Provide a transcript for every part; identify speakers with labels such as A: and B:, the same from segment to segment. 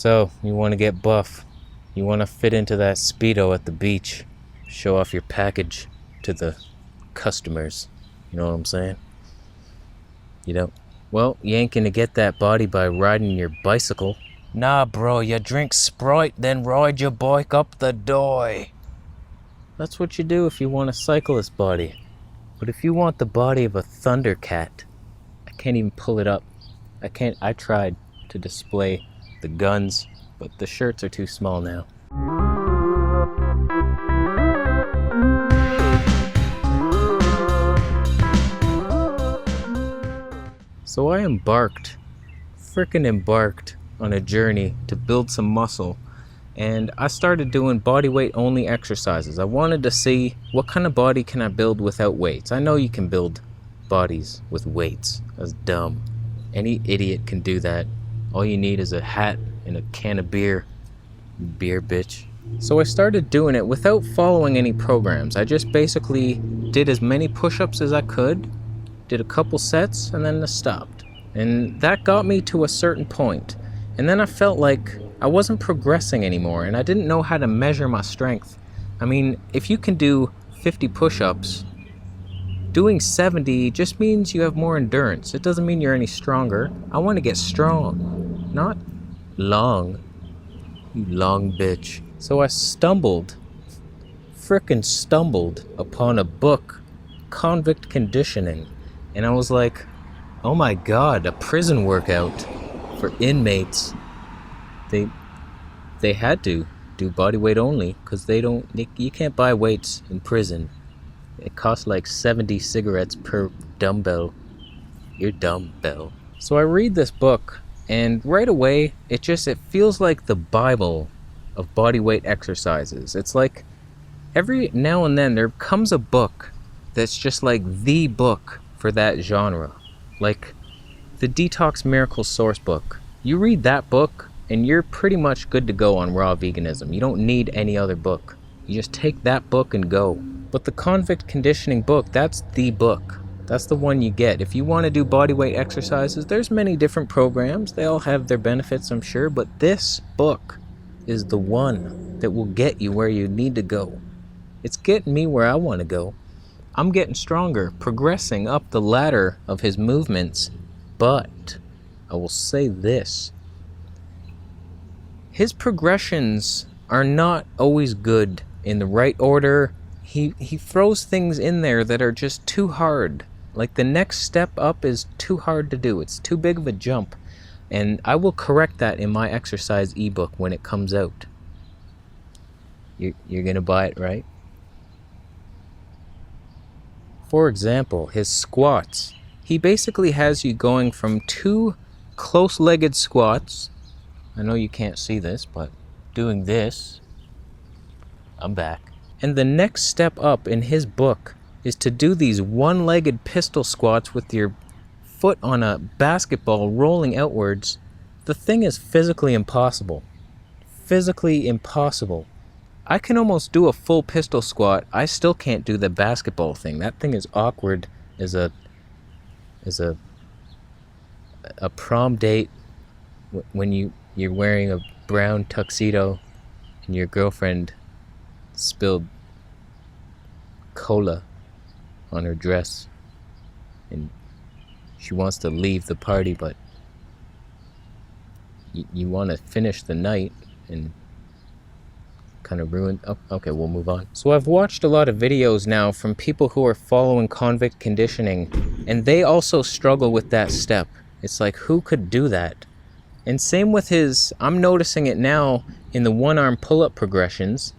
A: So, you want to get buff. You want to fit into that Speedo at the beach. Show off your package to the customers. You know what I'm saying? You don't? Well, you ain't gonna get that body by riding your bicycle. Nah, bro, you drink Sprite, then ride your bike up the doy. That's what you do if you want a cyclist body. But if you want the body of a Thundercat, I can't even pull it up. I tried to display the guns, but the shirts are too small now. So I frickin' embarked on a journey to build some muscle, and I started doing body weight only exercises. I wanted to see what kind of body can I build without weights. I know you can build bodies with weights. That's dumb. Any idiot can do that. All you need is a hat and a can of beer. Beer bitch. So I started doing it without following any programs. I just basically did as many push-ups as I could, did a couple sets, and then I stopped. And that got me to a certain point. And then I felt like I wasn't progressing anymore, and I didn't know how to measure my strength. I mean, if you can do 50 push-ups, doing 70 just means you have more endurance. It doesn't mean you're any stronger. I want to get strong, not long. You long bitch. So I frickin' stumbled upon a book, Convict Conditioning. And I was like, oh my god, a prison workout for inmates. They had to do body weight only because you can't buy weights in prison. It costs like 70 cigarettes per dumbbell. Your dumbbell. So I read this book, and right away, it feels like the Bible of body weight exercises. It's like every now and then there comes a book that's just like the book for that genre. Like the Detox Miracle Source book. You read that book and you're pretty much good to go on raw veganism. You don't need any other book. You just take that book and go. But the Convict Conditioning book, that's the book. That's the one you get. If you want to do bodyweight exercises, there's many different programs. They all have their benefits, I'm sure. But this book is the one that will get you where you need to go. It's getting me where I want to go. I'm getting stronger, progressing up the ladder of his movements. But I will say this. His progressions are not always good in the right order. He throws things in there that are just too hard. Like the next step up is too hard to do. It's too big of a jump. And I will correct that in my exercise ebook when it comes out. You're gonna buy it, right? For example, his squats. He basically has you going from 2 close-legged squats. I know you can't see this, but doing this. I'm back. And the next step up in his book is to do these one-legged pistol squats with your foot on a basketball rolling outwards. The thing is physically impossible. Physically impossible. I can almost do a full pistol squat. I still can't do the basketball thing. That thing is awkward as a prom date when you're wearing a brown tuxedo and your girlfriend spilled cola on her dress and she wants to leave the party, but you want to finish the night and kind of ruin. Oh, okay, we'll move on. So I've watched a lot of videos now from people who are following Convict Conditioning, and they also struggle with that step. It's like, who could do that? And same with I'm noticing it now in the one-arm pull-up progressions.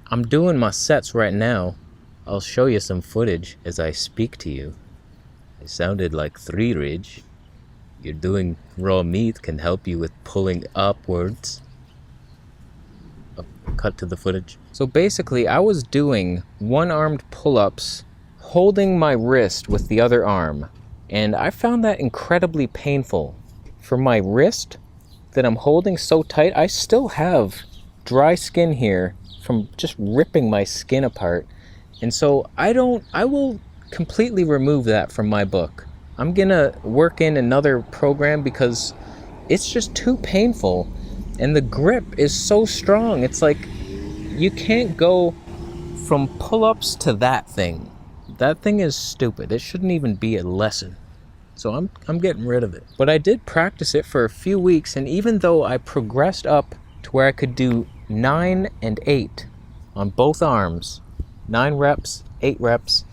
A: I'm doing my sets right now. I'll show you some footage as I speak to you. It sounded like 3 Ridge. You're doing raw meat can help you with pulling upwards. Cut to the footage. So basically, I was doing one-armed pull-ups, holding my wrist with the other arm. And I found that incredibly painful. For my wrist that I'm holding so tight, I still have dry skin here from just ripping my skin apart. And so I will completely remove that from my book. I'm gonna work in another program because it's just too painful. And the grip is so strong. It's like you can't go from pull-ups to that thing. That thing is stupid. It shouldn't even be a lesson. So I'm getting rid of it. But I did practice it for a few weeks, and even though I progressed up to where I could do 9 and 8 on both arms, 9 reps, 8 reps,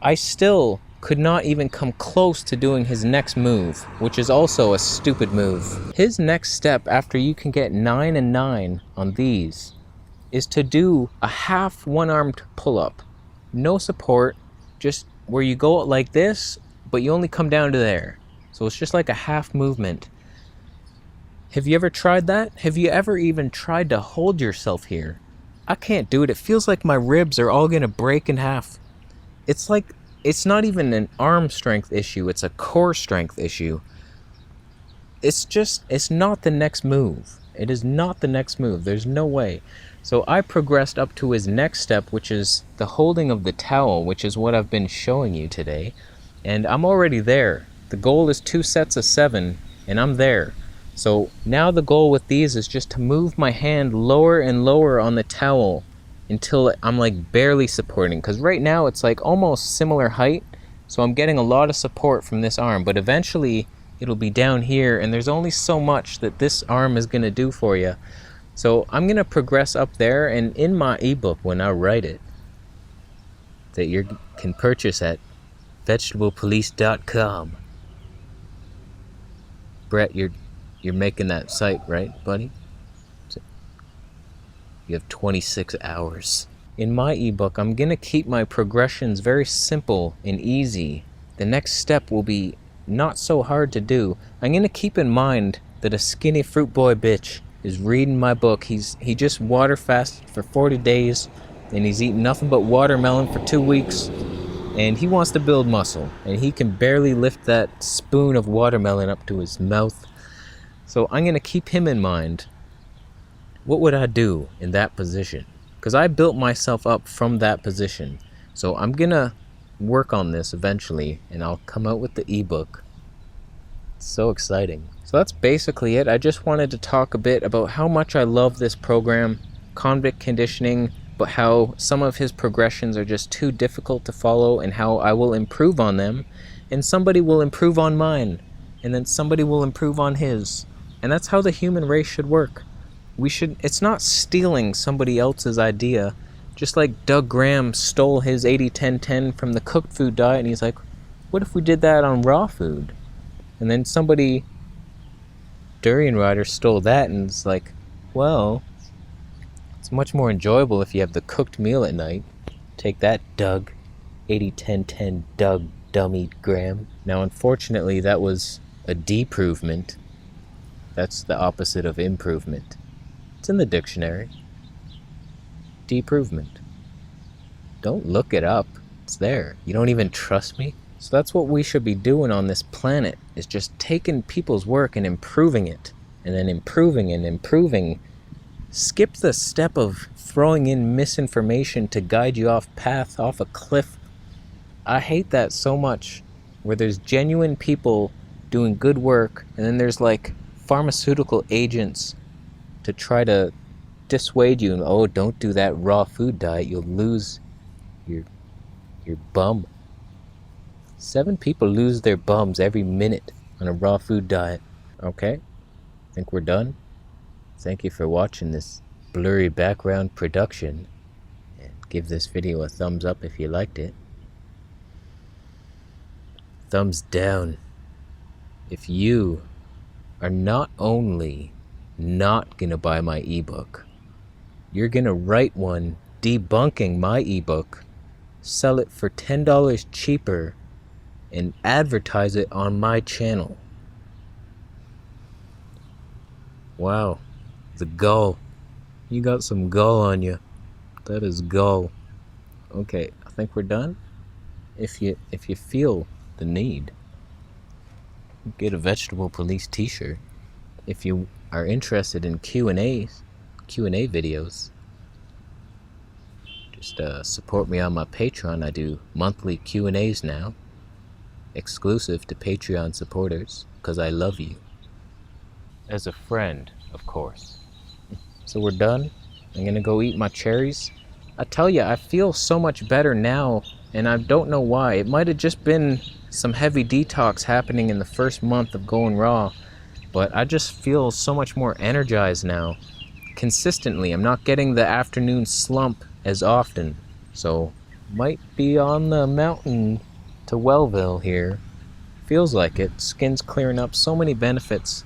A: I still could not even come close to doing his next move, which is also a stupid move. His next step after you can get 9 and 9 on these is to do a half one-armed pull-up. No support, just where you go like this, but you only come down to there. So it's just like a half movement. Have you ever tried that? Have you ever even tried to hold yourself here? I can't do it. It feels like my ribs are all gonna break in half. It's like, it's not even an arm strength issue, it's a core strength issue. It's not the next move. It is not the next move. There's no way. So I progressed up to his next step, which is the holding of the towel, which is what I've been showing you today. And I'm already there. The goal is 2 sets of 7, and I'm there. So now the goal with these is just to move my hand lower and lower on the towel until I'm like barely supporting. Because right now it's like almost similar height. So I'm getting a lot of support from this arm. But eventually it'll be down here, and there's only so much that this arm is going to do for you. So I'm going to progress up there, and in my ebook, when I write it, that you can purchase at vegetablepolice.com. Brett, you're making that site, right, buddy? You have 26 hours. In my ebook, I'm going to keep my progressions very simple and easy. The next step will be not so hard to do. I'm going to keep in mind that a skinny fruit boy bitch is reading my book. He just water fasted for 40 days, and he's eating nothing but watermelon for 2 weeks, and he wants to build muscle, and he can barely lift that spoon of watermelon up to his mouth. So I'm going to keep him in mind. What would I do in that position? Because I built myself up from that position. So I'm going to work on this eventually, and I'll come out with the ebook. It's so exciting. So that's basically it. I just wanted to talk a bit about how much I love this program, Convict Conditioning, but how some of his progressions are just too difficult to follow, and how I will improve on them, and somebody will improve on mine, and then somebody will improve on his. And that's how the human race should work. It's not stealing somebody else's idea, just like Doug Graham stole his 80-10-10 from the cooked food diet, and he's like, what if we did that on raw food? And then somebody, Durian Rider, stole that, and it's like, well, it's much more enjoyable if you have the cooked meal at night. Take that, Doug. 80-10-10 Doug Dummy Graham. Now, unfortunately, that was a deprovement. That's the opposite of improvement. It's in the dictionary. Deprovement. Don't look it up. It's there. You don't even trust me? So that's what we should be doing on this planet, is just taking people's work and improving it, and then improving and improving. Skip the step of throwing in misinformation to guide you off path, off a cliff. I hate that so much, where there's genuine people doing good work, and then there's like pharmaceutical agents to try to dissuade you, and oh, don't do that raw food diet, you'll lose your bum. 7 people lose their bums every minute on a raw food diet. Okay, I think we're done. Thank you for watching this blurry background production, and give this video a thumbs up if you liked it. Thumbs down if you are not only not gonna buy my ebook, you're gonna write one debunking my ebook, sell it for $10 cheaper, and advertise it on my channel. Wow, the gall. You got some gall on you. That is gall. Okay, I think we're done. If you feel the need, get a Vegetable Police t-shirt. If you are interested in Q&A videos, just support me on my Patreon. I do monthly Q&As now, exclusive to Patreon supporters, because I love you. As a friend, of course. So we're done. I'm gonna go eat my cherries. I tell you, I feel so much better now, and I don't know why. It might have just been some heavy detox happening in the first month of going raw, but I just feel so much more energized now. Consistently, I'm not getting the afternoon slump as often. So, might be on the mountain to Wellville here. Feels like it. Skin's clearing up, so many benefits.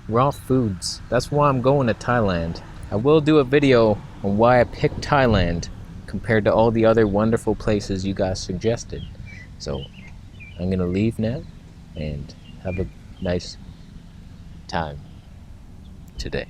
A: Raw foods. That's why I'm going to Thailand. I will do a video on why I picked Thailand compared to all the other wonderful places you guys suggested. So I'm gonna leave now and have a nice time today.